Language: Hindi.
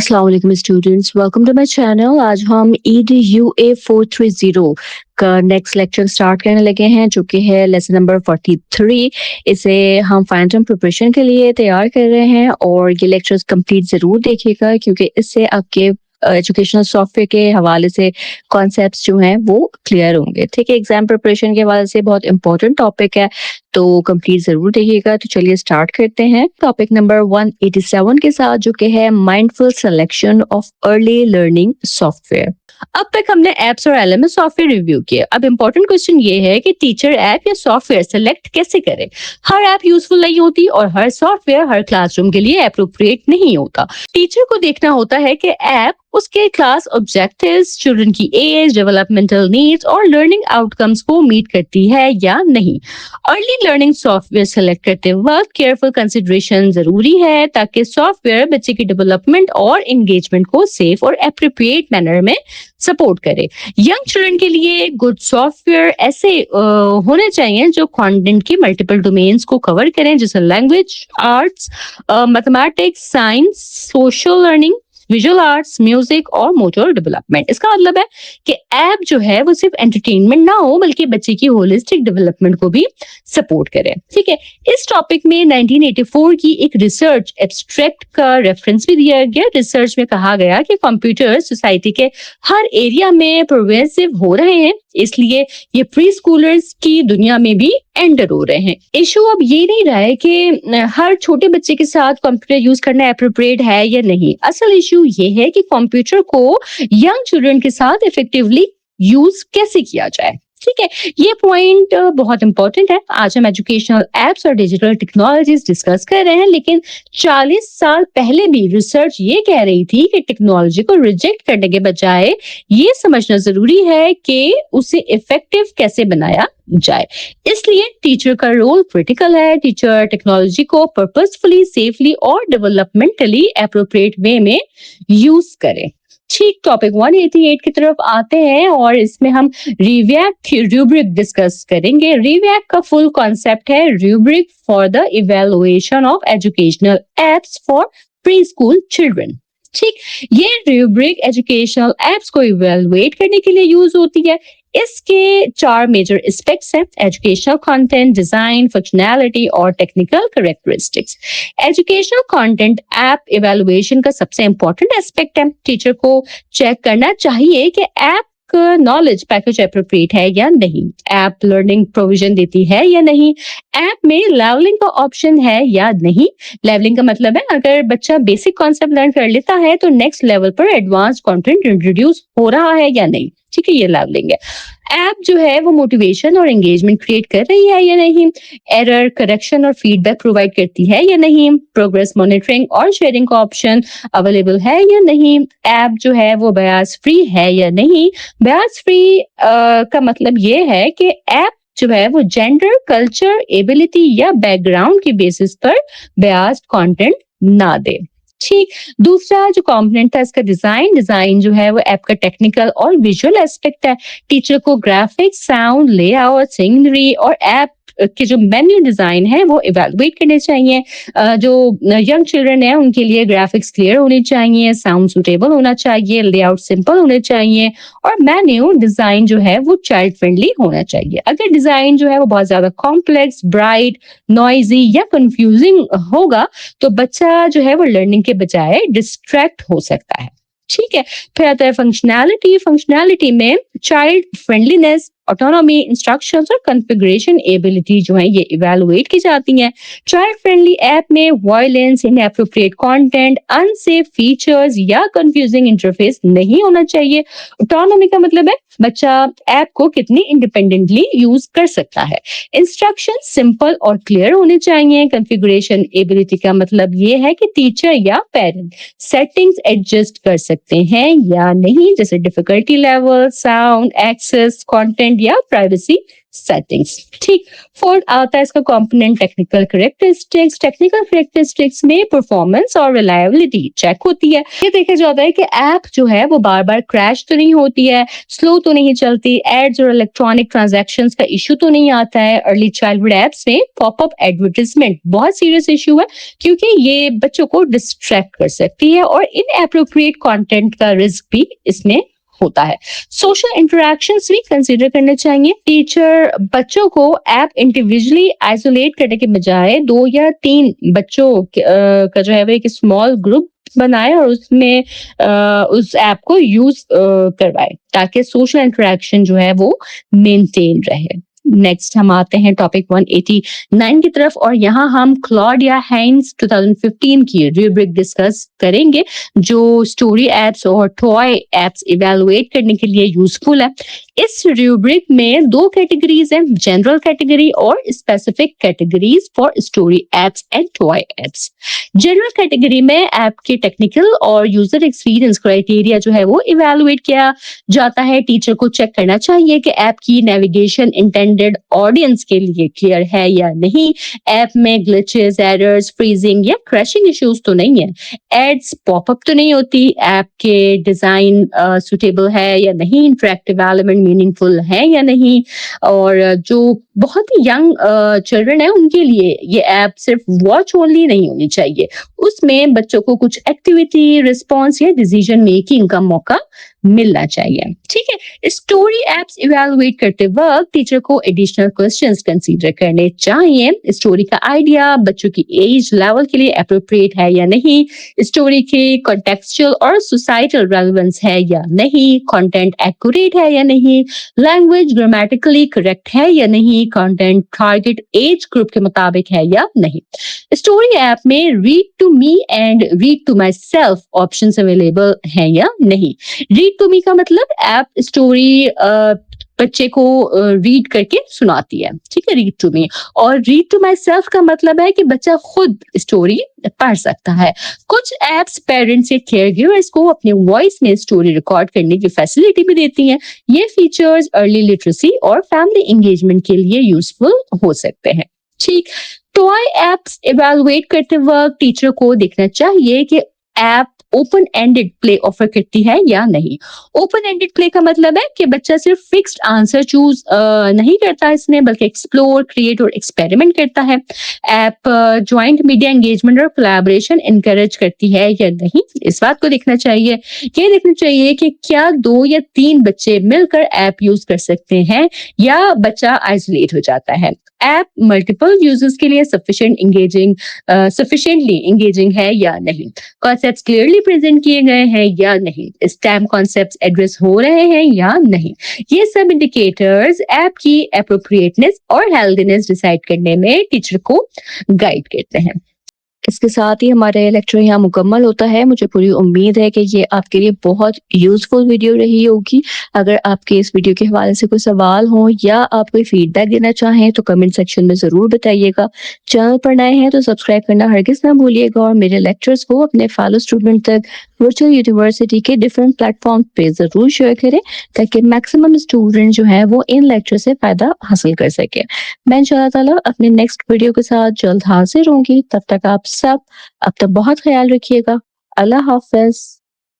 अस्सलाम वालेकुम students, welcome to my channel. आज हम EDUA 430 का नेक्स्ट लेक्चर स्टार्ट करने लगे हैं, जो कि है लेसन नंबर 43। इसे हम फाइनल टर्म प्रिपरेशन के लिए तैयार कर रहे हैं और ये लेक्चर्स कंप्लीट ज़रूर देखिएगा, क्योंकि इससे आपके एजुकेशनल सॉफ्टवेयर के हवाले से कॉन्सेप्ट्स जो हैं वो क्लियर होंगे। ठीक है, एग्जाम प्रिपरेशन के हवाले से बहुत इंपॉर्टेंट टॉपिक है, तो कंप्लीट जरूर देखिएगा। तो चलिए स्टार्ट करते हैं टॉपिक नंबर 187 के साथ, जो कि है mindful selection of early learning software. अब तक हमने एप्स और LMS सॉफ्टवेयर रिव्यू किए। अब इम्पोर्टेंट क्वेश्चन ये है कि टीचर ऐप या सॉफ्टवेयर सेलेक्ट कैसे करे। हर ऐप यूजफुल नहीं होती और हर सॉफ्टवेयर हर क्लासरूम के लिए अप्रोप्रिएट नहीं होता। टीचर को देखना होता है कि ऐप उसके क्लास ऑब्जेक्टिव्स, चिल्ड्रन की एज, डेवलपमेंटल नीड्स और लर्निंग आउटकम्स को मीट करती है या नहीं। अर्ली लर्निंग सॉफ्टवेयर सेलेक्ट करते वक्त केयरफुल कंसिडरेशन जरूरी है, ताकि सॉफ्टवेयर बच्चे की डेवलपमेंट और एंगेजमेंट को सेफ और एप्रोप्रिएट मैनर में सपोर्ट करे। यंग चिल्ड्रन के लिए गुड सॉफ्टवेयर ऐसे होने चाहिए जो कंटेंट की मल्टीपल डोमेन्स को कवर करें, जैसे language, arts, mathematics, science, social learning, visual arts, music और मोटर डेवलपमेंट। इसका मतलब है कि ऐप जो है वो सिर्फ एंटरटेनमेंट ना हो, बल्कि बच्चे की होलिस्टिक डेवलपमेंट को भी सपोर्ट करे। ठीक है, इस टॉपिक में 1984 की एक रिसर्च एब्स्ट्रैक्ट का रेफरेंस भी दिया गया। रिसर्च में कहा गया कि कंप्यूटर सोसाइटी के हर एरिया में परवेसिव हो रहे हैं, इसलिए ये प्री स्कूलर्स की दुनिया में भी एंटर हो रहे हैं। इशू अब ये नहीं रहा है कि हर छोटे बच्चे के साथ कंप्यूटर यूज करना अप्रोप्रिएट है या नहीं। असल इशू ये है कि कंप्यूटर को यंग चिल्ड्रन के साथ इफेक्टिवली यूज कैसे किया जाए। ठीक है, ये पॉइंट बहुत इंपॉर्टेंट है। आज हम एजुकेशनल एप्स और डिजिटल टेक्नोलॉजीज डिस्कस कर रहे हैं, लेकिन 40 साल पहले भी रिसर्च ये कह रही थी कि टेक्नोलॉजी को रिजेक्ट करने के बजाय ये समझना जरूरी है कि उसे इफेक्टिव कैसे बनाया जाए। इसलिए टीचर का रोल क्रिटिकल है। टीचर टेक्नोलॉजी को पर्पसफुली, सेफली और डेवलपमेंटली एप्रोप्रिएट वे में यूज करे। ठीक, टॉपिक 188 की तरफ आते हैं और इसमें हम रिवैक रूब्रिक डिस्कस करेंगे। रिवैक का फुल कॉन्सेप्ट है rubric for the evaluation of educational apps for pre school children. ठीक, ये रूब्रिक एजुकेशनल एप्स को इवैल्यूएट करने के लिए यूज होती है। इसके 4 मेजर एस्पेक्ट्स हैं: एजुकेशनल कंटेंट, डिजाइन, फंक्शनैलिटी और technical characteristics. Educational content app evaluation का सबसे इंपॉर्टेंट एस्पेक्ट है। टीचर को चेक करना चाहिए कि ऐप नॉलेज पैकेज अप्रोप्रिएट है या नहीं, ऐप लर्निंग प्रोविजन देती है या नहीं, ऐप में लेवलिंग का ऑप्शन है या नहीं। लेवलिंग का मतलब है अगर बच्चा बेसिक कॉन्सेप्ट लर्न कर लेता है तो नेक्स्ट लेवल पर एडवांस कंटेंट इंट्रोड्यूस हो रहा है या नहीं। ठीक है, ये लेवलिंग है। ऐप जो है वो मोटिवेशन और एंगेजमेंट क्रिएट कर रही है या नहीं, एरर करेक्शन और फीडबैक प्रोवाइड करती है या नहीं, प्रोग्रेस मॉनिटरिंग और शेयरिंग का ऑप्शन अवेलेबल है या नहीं, ऐप जो है वो बयास फ्री है या नहीं। बयास फ्री का मतलब ये है कि ऐप जो है वो जेंडर, कल्चर, एबिलिटी या बैकग्राउंड की बेसिस पर बयास्ड कंटेंट ना दे। ठीक, दूसरा जो कंपोनेंट था इसका डिजाइन जो है वो ऐप का टेक्निकल और विजुअल एस्पेक्ट है। टीचर को ग्राफिक्स, साउंड, लेआउट, सीनरी और ऐप के जो मेन्यू डिजाइन है वो इवैल्यूएट करने चाहिए। जो यंग चिल्ड्रन है उनके लिए ग्राफिक्स क्लियर होने चाहिए, साउंड सुटेबल होना चाहिए, लेआउट सिंपल होने चाहिए और मेन्यू डिजाइन जो है वो चाइल्ड फ्रेंडली होना चाहिए। अगर डिजाइन जो है वो बहुत ज्यादा कॉम्प्लेक्स, ब्राइट, नॉइजी या कंफ्यूजिंग होगा तो बच्चा जो है वो लर्निंग के बजाय डिस्ट्रैक्ट हो सकता है। ठीक है, फिर आता है फंक्शनैलिटी। फंक्शनैलिटी में चाइल्ड फ्रेंडलीनेस, ऑटोनॉमी, इंस्ट्रक्शंस और कॉन्फ़िगरेशन एबिलिटी जो है ये इवैल्यूएट की जाती हैं। चाइल्ड फ्रेंडली ऐप में violence, inappropriate content, unsafe features या कंफ्यूजिंग इंटरफेस नहीं होना चाहिए। ऑटोनॉमी का मतलब है बच्चा ऐप को कितनी इंडिपेंडेंटली यूज कर सकता है। इंस्ट्रक्शन सिंपल और क्लियर होने चाहिए। कॉन्फ़िगरेशन एबिलिटी का मतलब ये है कि टीचर या पेरेंट सेटिंग्स एडजस्ट कर सकते हैं या नहीं, जैसे difficulty level, sound, access, content या प्राइवेसी सेटिंग्स। ठीक, फोर्थ आता है इसका component technical characteristics. Technical characteristics में परफॉर्मेंस और रिलायबिलिटी चेक होती है। ये देखा जाता है कि ऐप जो है वो बार बार क्रैश तो नहीं होती है, स्लो तो नहीं चलती, एड्स और इलेक्ट्रॉनिक ट्रांजैक्शंस का इशू तो नहीं आता है। अर्ली चाइल्डहुड एप्स में पॉपअप एडवर्टाइजमेंट बहुत सीरियस इशू है, क्योंकि ये बच्चों को डिस्ट्रैक्ट कर सकती है और इनएप्रोप्रिएट कंटेंट का रिस्क भी इसमें होता है। सोशल इंटरेक्शंस भी कंसीडर करने चाहिए। टीचर बच्चों को ऐप इंडिविजुअली आइसोलेट करने के बजाय 2 या 3 बच्चों का जो है वो एक स्मॉल ग्रुप बनाए और उसमें उस ऐप को यूज करवाए, ताकि सोशल इंटरेक्शन जो है वो मेंटेन रहे। नेक्स्ट हम आते हैं टॉपिक 189 की तरफ, और यहाँ हम क्लॉड या हैंस 2015 की रूब्रिक डिस्कस करेंगे, जो स्टोरी एप्स और टॉय एप्स इवेलुएट करने के लिए यूजफुल है। इस रूब्रिक में 2 कैटेगरीज हैं, जनरल कैटेगरी और specific categories for story apps and toy apps. General category में ऐप के टेक्निकल और यूजर एक्सपीरियंस क्राइटेरिया जो है वो इवेलुएट किया जाता है। टीचर को चेक करना चाहिए कि ऐप की नेविगेशन इंटेंडेड ऑडियंस के लिए क्लियर है या नहीं, ऐप में ग्लिचेस, एरर्स, फ्रीजिंग या क्रैशिंग इश्यूज तो नहीं है, एड्स पॉपअप तो नहीं होती, ऐप के डिजाइन सुटेबल है या नहीं, इंटरेक्टिव एलिमेंट मीनिंगफुल है या नहीं, और जो बहुत ही यंग चिल्ड्रन है उनके लिए ये ऐप सिर्फ वॉच ओनली नहीं होनी चाहिए, उसमें बच्चों को कुछ एक्टिविटी, रिस्पॉन्स या डिसीजन मेकिंग का मौका मिलना चाहिए। ठीक है, स्टोरी एप्स इवैल्यूएट करते वक्त टीचर को एडिशनल क्वेश्चंस कंसीडर करने चाहिए। स्टोरी का आइडिया बच्चों की एज लेवल के लिए अप्रोप्रिएट है या नहीं, स्टोरी के कॉन्टेक्चुअल और सोसाइटल रेलेवेंस है या नहीं, कंटेंट एक्यूरेट है या नहीं, लैंग्वेज ग्रामेटिकली करेक्ट है या नहीं, कंटेंट टारगेट एज ग्रुप के मुताबिक है या नहीं। स्टोरी ऐप में read to me and read to myself option available है या नहीं। रीड टू मी का मतलब ऐप स्टोरी बच्चे को रीड करके सुनाती है, ठीक है, रीड टू मी। और रीड टू माई सेल्फ का मतलब है कि बच्चा खुद स्टोरी पढ़ सकता है। कुछ एप्स पेरेंट्स या केयर गिवर्स को अपने वॉइस में स्टोरी रिकॉर्ड करने की फैसिलिटी भी देती हैं। ये फीचर्स अर्ली लिटरेसी और फैमिली एंगेजमेंट के लिए यूजफुल हो सकते हैं। ठीक, टॉय एप्स इवैल्यूएट करते वक्त टीचर को देखना चाहिए कि app open ended play offer करती है या नहीं। ओपन एंडेड प्ले का मतलब है कि बच्चा सिर्फ फिक्स्ड आंसर चूज नहीं करता इसमें, बल्कि एक्सप्लोर, क्रिएट और एक्सपेरिमेंट करता है। ऐप ज्वाइंट मीडिया एंगेजमेंट और कोलैबोरेशन इनकरेज करती है या नहीं, इस बात को देखना चाहिए। ये देखना चाहिए कि क्या 2 या 3 बच्चे मिलकर ऐप यूज कर सकते हैं या बच्चा आइसोलेट हो जाता है। ऐप मल्टीपल यूजर्स के लिए सफिशिएंटली एंगेजिंग है या नहीं, कॉन्सेप्ट्स क्लियरली प्रेजेंट किए गए हैं या नहीं, स्टैम कॉन्सेप्ट्स एड्रेस हो रहे हैं या नहीं। ये सब इंडिकेटर्स ऐप की एप्रोप्रिएटनेस और हेल्दीनेस डिसाइड करने में टीचर को गाइड करते हैं। इसके साथ ही हमारा लेक्चर यहाँ मुकम्मल होता है। मुझे पूरी उम्मीद है कि ये आपके लिए बहुत यूजफुल वीडियो रही होगी। अगर आपके इस वीडियो के हवाले से कोई सवाल हो या आप कोई फीडबैक देना चाहें तो कमेंट सेक्शन में ज़रूर बताइएगा। चैनल पर नए हैं तो सब्सक्राइब करना हरगिज़ ना भूलिएगा और मेरे लेक्चर्स को अपने फॉलो स्टूडेंट तक वर्चुअल यूनिवर्सिटी के डिफरेंट प्लेटफॉर्म पे ज़रूर शेयर करें, ताकि मैक्सिमम स्टूडेंट जो है वो इन लेक्चर से फ़ायदा हासिल कर सके। मैं इंशाअल्लाह ताला अपने नेक्स्ट वीडियो के साथ जल्द हाजिर होंगी। तब तक आप सब अपना बहुत ख्याल रखिएगा। अल्लाह हाफ़िज़।